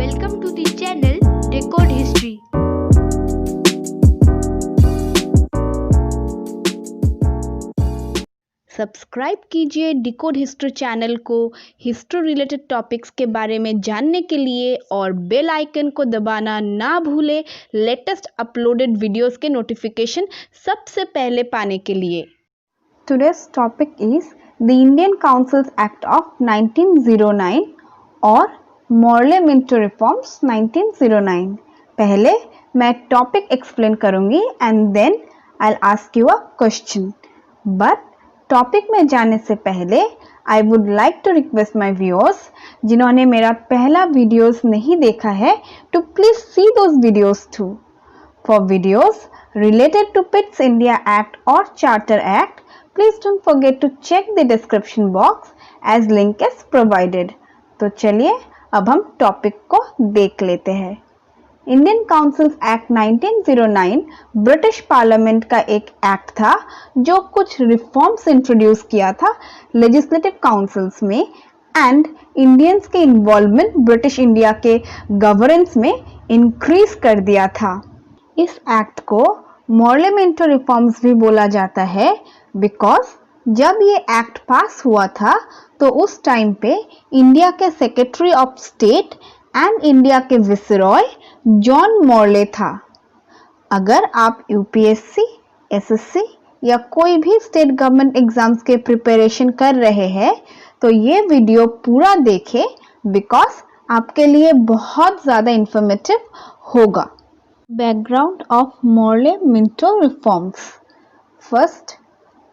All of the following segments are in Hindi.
Welcome to the channel Decode History. Subscribe कीजिए डिकोड हिस्ट्री चैनल को हिस्ट्री रिलेटेड टॉपिक्स के बारे में जानने के लिए और बेल आइकन को दबाना ना भूलें लेटेस्ट अपलोडेड वीडियोस के नोटिफिकेशन सबसे पहले पाने के लिए। Today's topic is the Indian Councils Act of 1909 और Morley-Minto Reforms 1909। पहले मैं टॉपिक एक्सप्लेन करूंगी and then I ask you a question. But topic में जाने से पहले I would like to request my viewers जिन्होंने मेरा पहला वीडियोस नहीं देखा है to please see those videos too. For videos related to Pitt's India act और charter act please don't forget to check the description box as link is provided. तो चलिए अब हम टॉपिक को देख लेते हैं। Indian councils act 1909 British parliament का एक एक्ट था जो कुछ रिफॉर्म्स इंट्रोड्यूस किया था लेजिस्लेटिव काउंसिल्स में एंड इंडियंस के इन्वॉल्वमेंट ब्रिटिश इंडिया के गवर्नेंस में इंक्रीज कर दिया था। इस एक्ट को मॉर्ले-मिंटो रिफॉर्म्स भी बोला जाता है बिकॉज जब ये एक्ट पास हुआ था तो उस टाइम पे इंडिया के secretary of state and India के विसरॉय जॉन मॉर्ले था। अगर आप यूपीएससी, एसएससी या कोई भी स्टेट गवर्नमेंट एग्जाम्स के प्रिपरेशन कर रहे हैं तो ये वीडियो पूरा देखें बिकॉज आपके लिए बहुत ज़्यादा इंफॉर्मेटिव होगा। Background of Morley-Minto reforms. First,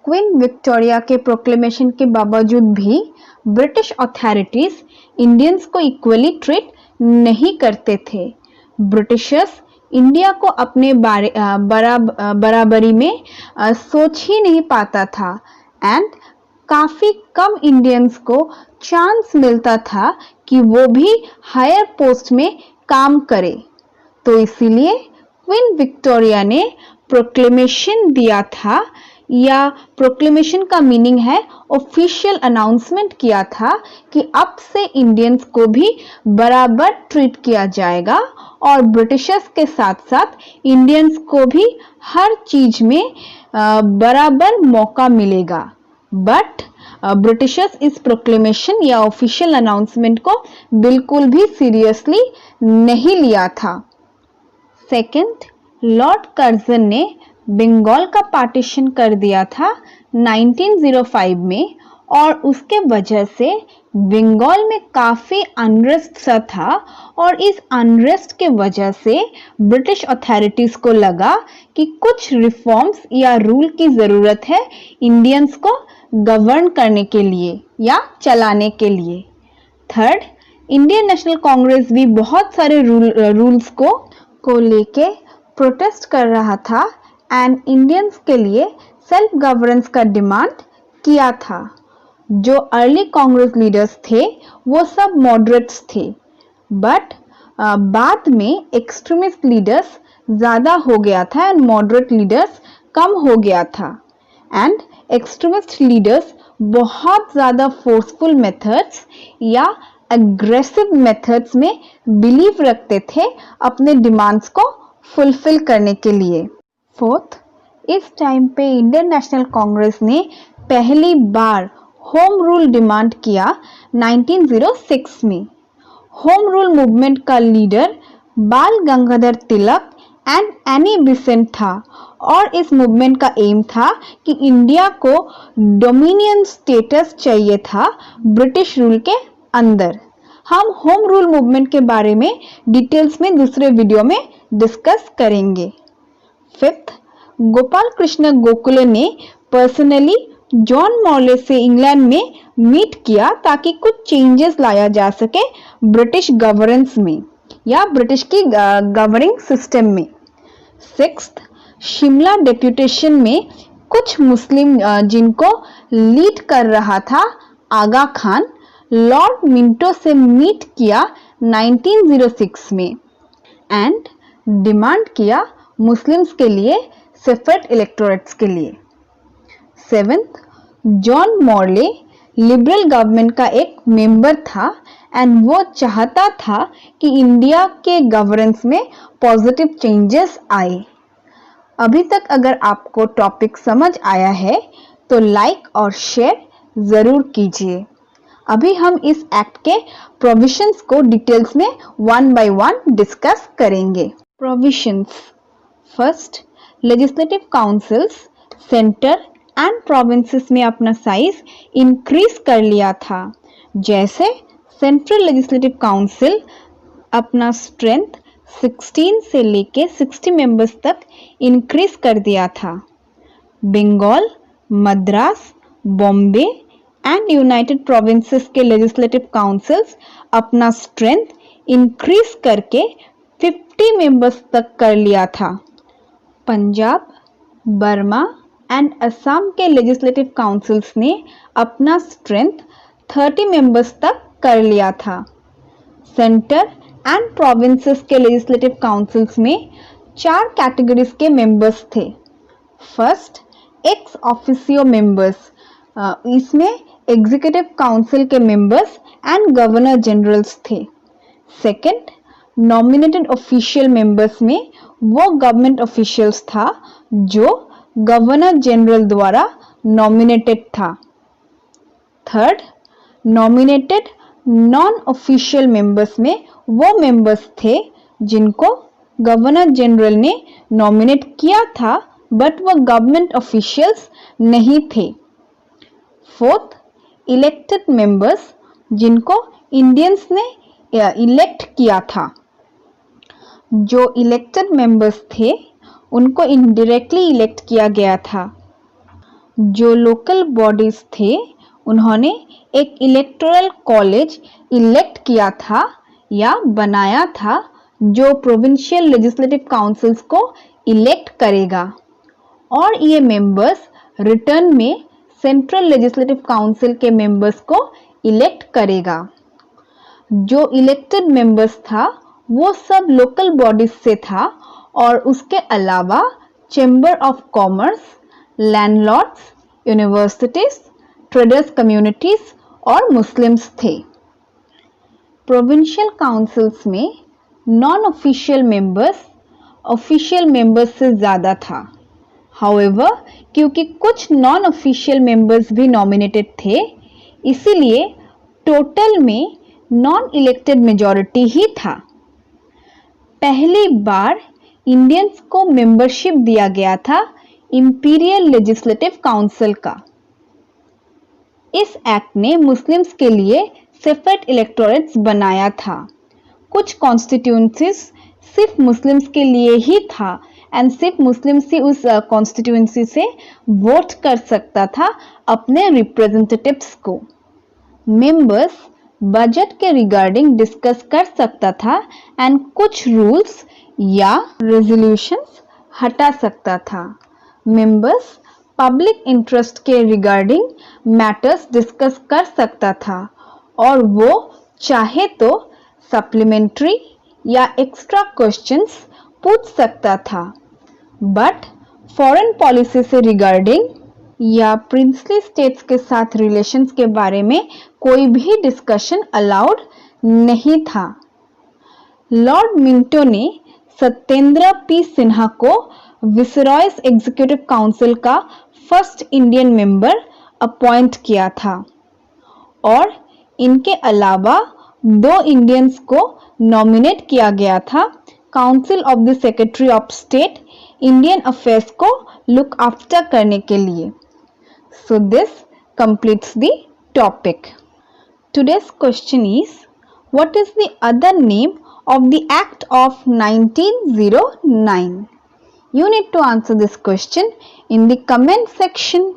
queen Victoria के प्रोक्लेमेशन के बावजूद भी ब्रिटिश अथॉरिटीज इंडियंस को इक्वली ट्रीट नहीं करते थे। ब्रिटिशर्स इंडिया को अपने बराबरी में सोच ही नहीं पाता था एंड काफ़ी कम इंडियंस को चांस मिलता था कि वो भी हायर पोस्ट में काम करे। तो इसीलिए क्वीन विक्टोरिया ने प्रोक्लेमेशन दिया था या प्रोक्लेमेशन का मीनिंग है ऑफिशियल अनाउंसमेंट किया था कि अब से इंडियंस को भी बराबर ट्रीट किया जाएगा और ब्रिटिशर्स के साथ साथ इंडियंस को भी हर चीज में बराबर मौका मिलेगा। बट ब्रिटिशर्स इस प्रोक्लेमेशन या ऑफिशियल अनाउंसमेंट को बिल्कुल भी सीरियसली नहीं लिया था। सेकंड, लॉर्ड कर्जन ने बंगाल का पार्टीशन कर दिया था 1905 में और उसके वजह से बंगाल में काफ़ी अनरेस्ट सा था और इस अनरेस्ट के वजह से ब्रिटिश अथॉरिटीज़ को लगा कि कुछ रिफॉर्म्स या रूल की ज़रूरत है इंडियंस को गवर्न करने के लिए या चलाने के लिए। थर्ड, इंडियन नेशनल कांग्रेस भी बहुत सारे रूल्स को लेके प्रोटेस्ट कर रहा था एंड इंडियंस के लिए सेल्फ गवर्नेंस का डिमांड किया था। जो अर्ली कांग्रेस लीडर्स थे वो सब मॉडरेट्स थे बट बाद में एक्सट्रीमिस्ट लीडर्स ज़्यादा हो गया था एंड मॉडरेट लीडर्स कम हो गया था एंड एक्सट्रीमिस्ट लीडर्स बहुत ज़्यादा फोर्सफुल मेथड्स या एग्रेसिव मेथड्स में बिलीव रखते थे अपने डिमांड्स को फुलफिल करने के लिए। फोर्थ, इस टाइम पे इंडियन नेशनल कांग्रेस ने पहली बार होम रूल डिमांड किया 1906 में। होम रूल मूवमेंट का लीडर बाल Gangadhar Tilak and Annie Besant था और इस मूवमेंट का एम था कि इंडिया को डोमिनियन स्टेटस चाहिए था ब्रिटिश रूल के अंदर। हम होम रूल मूवमेंट के बारे में डिटेल्स में दूसरे वीडियो में डिस्कस करेंगे। फिफ्थ, गोपाल कृष्ण गोखले ने पर्सनली जॉन मॉर्ले से इंग्लैंड में मीट किया ताकि कुछ चेंजेस लाया जा सके ब्रिटिश गवर्नेंस में या ब्रिटिश की गवर्निंग सिस्टम में। सिक्स्थ, शिमला डेप्यूटेशन में कुछ मुस्लिम जिनको लीड कर रहा था आगा खान लॉर्ड मिंटो से मीट किया 1906 में एंड डिमांड किया मुस्लिम्स के लिए सेपरेट इलेक्टोरेट्स के लिए। Seventh, John Morley liberal government का एक मेंबर था एंड वो चाहता था कि इंडिया के गवर्नेंस में पॉजिटिव चेंजेस आए। अभी तक अगर आपको टॉपिक समझ आया है तो लाइक और शेयर ज़रूर कीजिए। अभी हम इस एक्ट के प्रोविजंस को डिटेल्स में वन बाय वन डिस्कस करेंगे। Provisions. First, legislative councils centre and provinces में अपना साइज इंक्रीज कर लिया था। जैसे सेंट्रल लेजिस्लेटिव काउंसिल अपना स्ट्रेंथ 16 से लेके 60 मेंबर्स तक इंक्रीज कर दिया था। Bengal, Madras, Bombay and united provinces के लेजिस्लेटिव काउंसिल्स अपना स्ट्रेंथ इंक्रीज करके 50 मेंबर्स तक कर लिया था। पंजाब, बर्मा एंड असम के लेजिस्लेटिव काउंसिल्स ने अपना स्ट्रेंथ 30 मेंबर्स तक कर लिया था। सेंटर एंड प्रोविंसेस के लेजिस्लेटिव काउंसिल्स में 4 कैटेगरीज के मेंबर्स थे। फर्स्ट, एक्स ऑफिसियो मेंबर्स, इसमें एग्जीक्यूटिव काउंसिल के मेंबर्स एंड गवर्नर जनरल्स थे। सेकंड, नॉमिनेटेड ऑफिशियल मेंबर्स में वो गवर्नमेंट ऑफिशियल्स था जो गवर्नर जनरल द्वारा नॉमिनेटेड था। Third, nominated non official members में वो मेंबर्स थे जिनको गवर्नर जनरल ने नॉमिनेट किया था बट वो गवर्नमेंट ऑफिशियल्स नहीं थे। फोर्थ, इलेक्टेड मेंबर्स, जिनको इंडियंस ने इलेक्ट किया था। जो इलेक्टेड मेंबर्स थे उनको इनडायरेक्टली इलेक्ट किया गया था। जो लोकल बॉडीज थे उन्होंने एक इलेक्टोरल कॉलेज इलेक्ट किया था या बनाया था जो प्रोविंशियल लेजिस्लेटिव काउंसिल्स को इलेक्ट करेगा और ये मेंबर्स रिटर्न में सेंट्रल लेजिस्लेटिव काउंसिल के मेंबर्स को इलेक्ट करेगा। जो इलेक्टेड मेंबर्स था वो सब लोकल बॉडीज से था और उसके अलावा chamber of commerce, landlords, universities, traders communities और मुस्लिम्स थे। प्रोविंशियल काउंसिल्स में non official members official members से ज़्यादा था। हाउएवर, क्योंकि कुछ नॉन ऑफिशियल मेंबर्स भी नॉमिनेटेड थे, इसीलिए टोटल में नॉन इलेक्टेड मेजॉरिटी ही था। पहली बार इंडियंस को मेंबरशिप दिया गया था इंपीरियल लेजिस्लेटिव काउंसिल का। इस एक्ट ने मुस्लिम्स के लिए सेपरेट इलेक्टोरेट्स बनाया था। कुछ कॉन्स्टिट्यूएंसीज सिर्फ मुस्लिम्स के लिए ही था एंड सिर्फ मुस्लिम्स ही उस कॉन्स्टिट्यूएंसी से वोट कर सकता था अपने रिप्रेजेंटेटिव्स को। मेंबर्स बजट के रिगार्डिंग डिस्कस कर सकता था एंड कुछ रूल्स या रेजोल्यूशंस हटा सकता था। मेंबर्स पब्लिक इंटरेस्ट के रिगार्डिंग मैटर्स डिस्कस कर सकता था और वो चाहे तो सप्लीमेंट्री या एक्स्ट्रा क्वेश्चंस पूछ सकता था। बट फॉरेन पॉलिसी से रिगार्डिंग या प्रिंसली स्टेट्स के साथ रिलेशंस के बारे में कोई भी डिस्कशन अलाउड नहीं था। लॉर्ड मिंटो ने सत्येंद्र पी सिन्हा को विसरॉयस एग्जीक्यूटिव काउंसिल का फर्स्ट इंडियन मेंबर अपॉइंट किया था और इनके अलावा 2 इंडियंस को नॉमिनेट किया गया था council of the secretary of state Indian affairs को लुक आफ्टर करने के लिए। So this completes the topic. Today's question is, what is the other name of the Act of 1909? You need to answer this question in the comment section.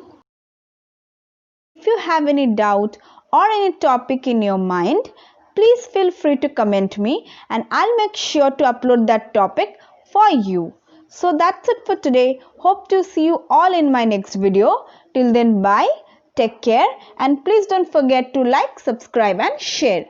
If you have any doubt or any topic in your mind, please feel free to comment me and I'll make sure to upload that topic for you. So that's it for today. Hope to see you all in my next video. Till then, bye, take care and please don't forget to like, subscribe and share.